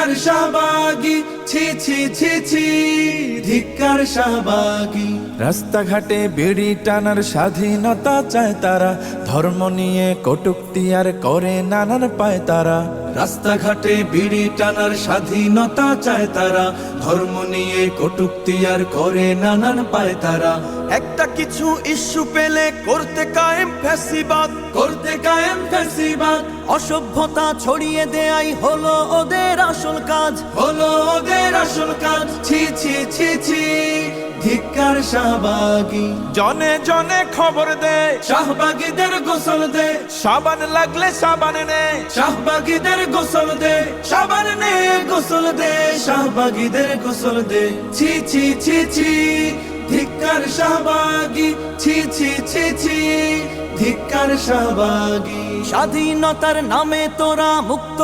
ধিক্কার শাহবাগী, ছি ছি ছি ছি, ধিক্কার শাহবাগী। রাস্তাঘাটে বিড়ি টানার স্বাধীনতা চায় তারা, ধর্ম নিয়ে কটূক্তি আর করে নানান পায় তারা। রাস্তাঘাটে বিড়ি টানার স্বাধীনতা চায় তারা, ধর্ম নিয়ে কটূক্তি আর করে নানান পায় তারা। একটা কিছু ইস্যু পেলে করতে কায়েম ফ্যাসিবাদ, করতে কায়েম ফ্যাসিবাদ, অসভ্যতা ছড়িয়ে দেয়াই হলো ওদের আসল কাজ। হলো ওদের আসল কাজ, ছি ছি ছি ছি, ধিক্কার শাহবাগী। জনে জনে খবর দে, শাহবাগীদের গোসল দে, সাবান লাগলে সাবান নে। শাহবাগীদের গোসল দে, সাবান নে গোসল দে, শাহবাগীদের গোসল দে, ছি ছি ছি ছি, ধিক্কার শাহবাগী, ছি ছি ছি ছি, ধিক্কার শাহবাগী। স্বাধীনতার নামে তোরা মুক্ত